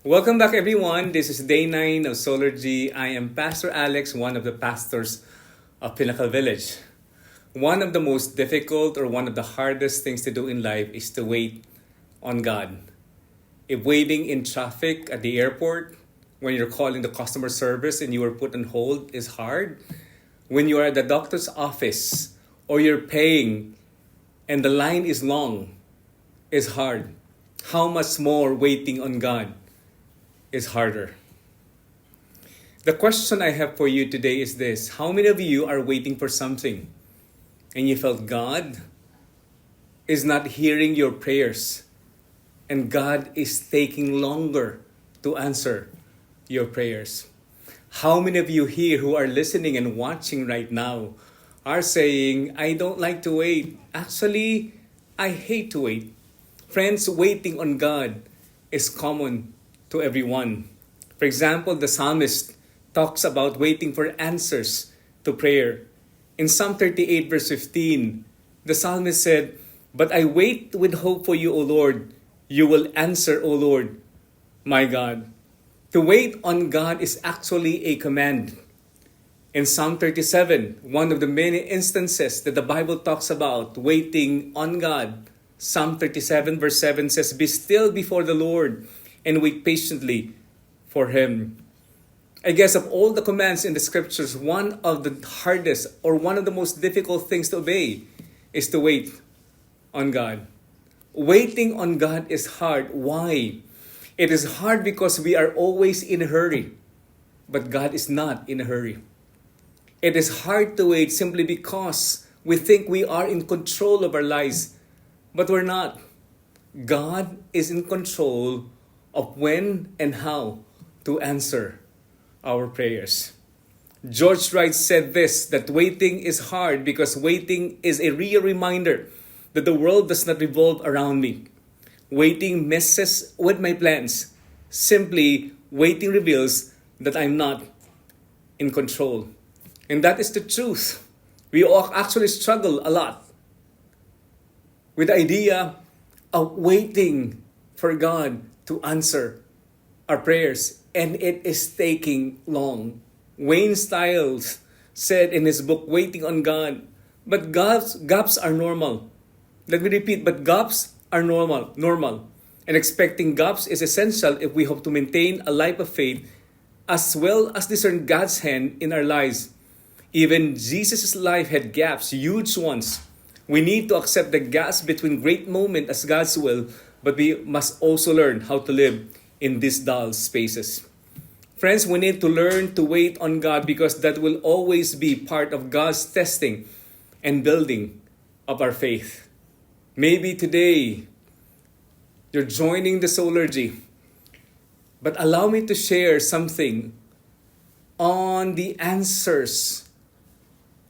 Welcome back, everyone. This is day 9 of Soulergy. I am Pastor Alex, one of the pastors of Pinnacle Village. One of the most difficult or one of the hardest things to do in life is to wait on God. If waiting in traffic at the airport, when you're calling the customer service and you were put on hold is hard, when you are at the doctor's office or you're paying and the line is long, is hard. How much more waiting on God is harder. The question I have for you today is this: how many of you are waiting for something and you felt God is not hearing your prayers and God is taking longer to answer your prayers? How many of you here who are listening and watching right now are saying, I don't like to wait. Actually, I hate to wait. Friends, waiting on God is common to everyone. For example, the psalmist talks about waiting for answers to prayer. In Psalm 38 verse 15, the psalmist said, "But I wait with hope for you, O Lord. You will answer, O Lord, my God." To wait on God is actually a command. In Psalm 37, one of the many instances that the Bible talks about waiting on God, Psalm 37 verse 7 says, "Be still before the Lord and wait patiently for Him." I guess of all the commands in the scriptures, one of the hardest or one of the most difficult things to obey is to wait on God. Waiting on God is hard. Why? It is hard because we are always in a hurry, but God is not in a hurry. It is hard to wait simply because we think we are in control of our lives, but we're not. God is in control of when and how to answer our prayers. George Wright said this, that waiting is hard because waiting is a real reminder that the world does not revolve around me. Waiting messes with my plans. Simply, waiting reveals that I'm not in control. And that is the truth. We all actually struggle a lot with the idea of waiting for God to answer our prayers, and it is taking long. Wayne Stiles said in his book, Waiting on God, but gaps are normal. Let me repeat, but gaps are normal. And expecting gaps is essential if we hope to maintain a life of faith as well as discern God's hand in our lives. Even Jesus' life had gaps, huge ones. We need to accept the gaps between great moments as God's will, but we must also learn how to live in these dull spaces. Friends, we need to learn to wait on God because that will always be part of God's testing and building of our faith. Maybe today you're joining the Soulergy, but allow me to share something on the answers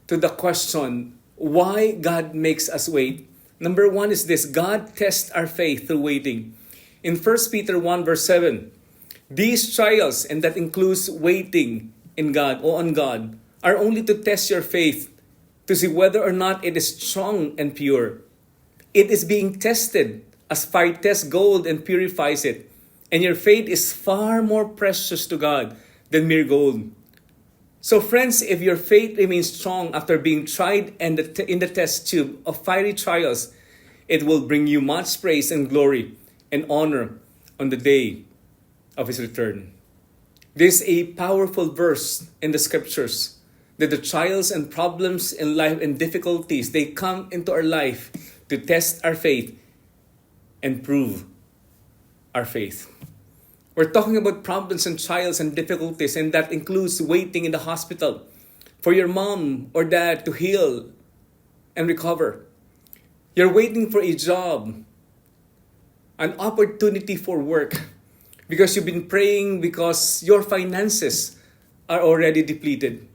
to the question why God makes us wait. Number one is this: God tests our faith through waiting. In 1 Peter 1 verse 7, these trials, and that includes waiting in God or on God, are only to test your faith, to see whether or not it is strong and pure. It is being tested as fire tests gold and purifies it. And your faith is far more precious to God than mere gold. So friends, if your faith remains strong after being tried in the test tube of fiery trials, it will bring you much praise and glory and honor on the day of His return. This is a powerful verse in the scriptures that the trials and problems in life and difficulties, they come into our life to test our faith and prove our faith. We're talking about problems and trials and difficulties, and that includes waiting in the hospital for your mom or dad to heal and recover. You're waiting for a job, an opportunity for work, because you've been praying because your finances are already depleted.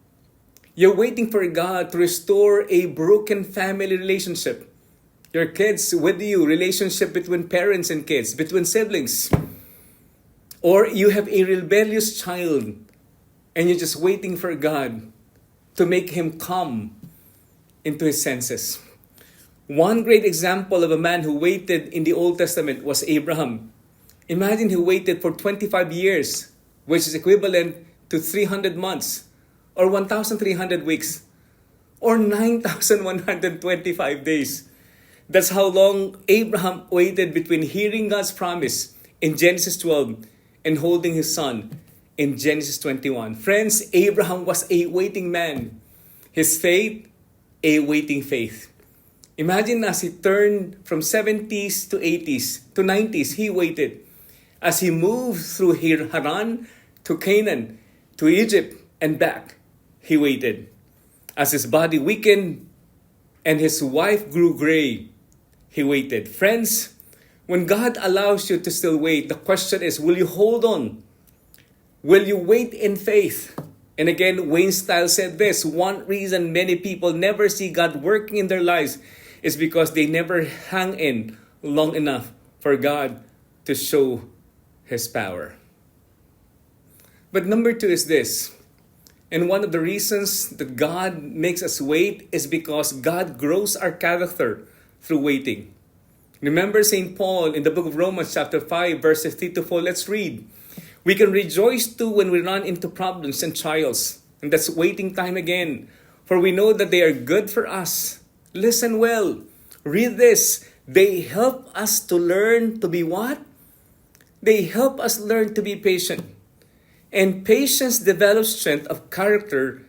You're waiting for God to restore a broken family relationship. Your kids with you, relationship between parents and kids, between siblings. Or you have a rebellious child and you're just waiting for God to make him come into his senses. One great example of a man who waited in the Old Testament was Abraham. Imagine he waited for 25 years, which is equivalent to 300 months, or 1,300 weeks, or 9,125 days. That's how long Abraham waited between hearing God's promise in Genesis 12 and holding his son in Genesis 21. Friends, Abraham was a waiting man. His faith, a waiting faith. Imagine as he turned from 70s to 80s to 90s, he waited. As he moved through Haran to Canaan, to Egypt and back, he waited. As his body weakened and his wife grew gray, he waited. Friends, when God allows you to still wait, the question is, will you hold on? Will you wait in faith? And again, Wayne Stiles said this, one reason many people never see God working in their lives is because they never hang in long enough for God to show His power. But number two is this, and one of the reasons that God makes us wait is because God grows our character through waiting. Remember St. Paul in the book of Romans chapter 5 verses 3 to 4. Let's read. We can rejoice too when we run into problems and trials. And that's waiting time again. For we know that they are good for us. Listen well. Read this. They help us to learn to be what? They help us learn to be patient. And patience develops strength of character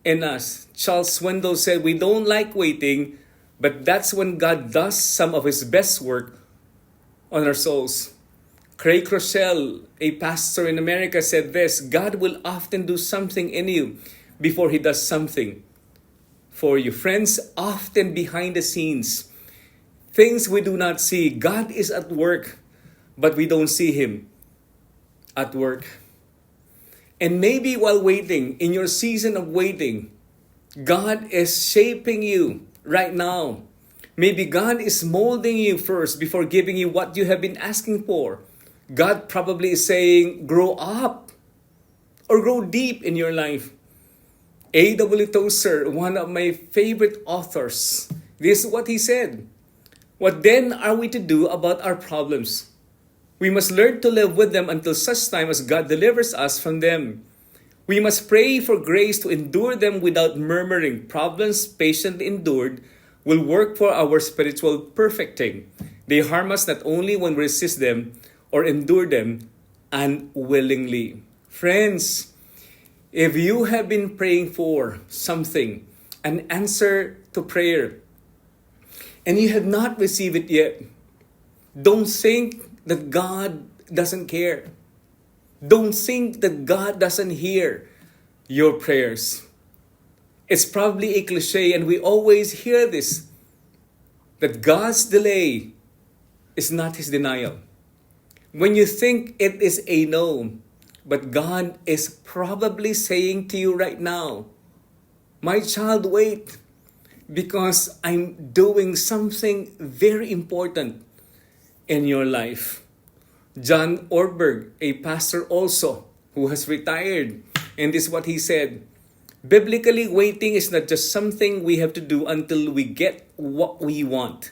in us. Charles Swindoll said, we don't like waiting, but that's when God does some of His best work on our souls. Craig Rochelle, a pastor in America, said this, God will often do something in you before He does something for you. Friends, often behind the scenes, things we do not see, God is at work, but we don't see Him at work. And maybe while waiting, in your season of waiting, God is shaping you right now. Maybe God is molding you first before giving you what you have been asking for. God probably is saying, grow up or grow deep in your life. A.W. Tozer, one of my favorite authors, this is what he said. What then are we to do about our problems? We must learn to live with them until such time as God delivers us from them. We must pray for grace to endure them without murmuring. Problems patiently endured will work for our spiritual perfecting. They harm us not only when we resist them or endure them unwillingly. Friends, if you have been praying for something, an answer to prayer, and you have not received it yet, don't think that God doesn't care. Don't think that God doesn't hear your prayers. It's probably a cliche, and we always hear this, that God's delay is not His denial. When you think it is a no, but God is probably saying to you right now, my child, wait, because I'm doing something very important in your life. John Ortberg, a pastor also, who has retired, and this is what he said. Biblically, waiting is not just something we have to do until we get what we want.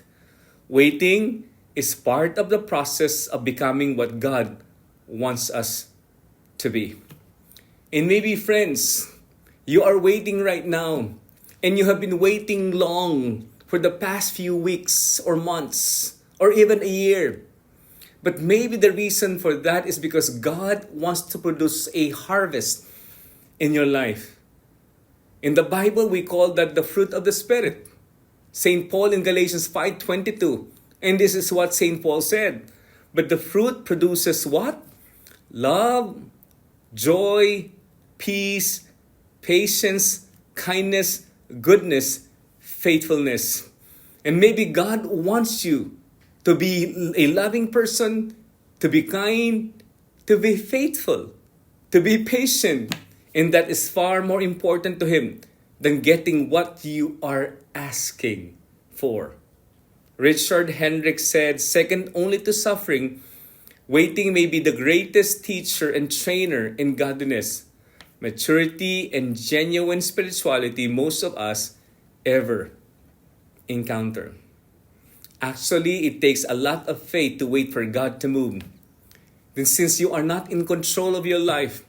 Waiting is part of the process of becoming what God wants us to be. And maybe, friends, you are waiting right now, and you have been waiting long for the past few weeks or months, or even a year. But maybe the reason for that is because God wants to produce a harvest in your life. In the Bible, we call that the fruit of the Spirit. St. Paul in Galatians 5:22, and this is what St. Paul said. But the fruit produces what? Love, joy, peace, patience, kindness, goodness, faithfulness. And maybe God wants you to be a loving person, to be kind, to be faithful, to be patient. And that is far more important to Him than getting what you are asking for. Richard Hendricks said, second only to suffering, waiting may be the greatest teacher and trainer in godliness, maturity, and genuine spirituality most of us ever encounter. Actually, it takes a lot of faith to wait for God to move. then since you are not in control of your life,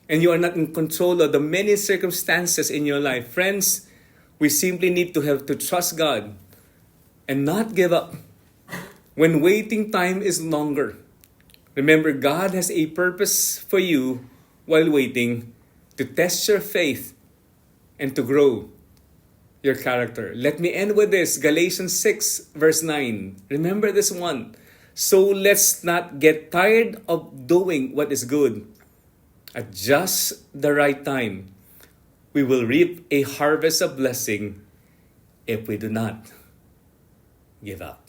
and you are not in control of the many circumstances in your life, friends, we simply need to have to trust God and not give up when waiting time is longer. Remember, God has a purpose for you while waiting to test your faith and to grow your character. Let me end with this. Galatians 6 verse 9. Remember this one. So let's not get tired of doing what is good. At just the right time, we will reap a harvest of blessing if we do not give up.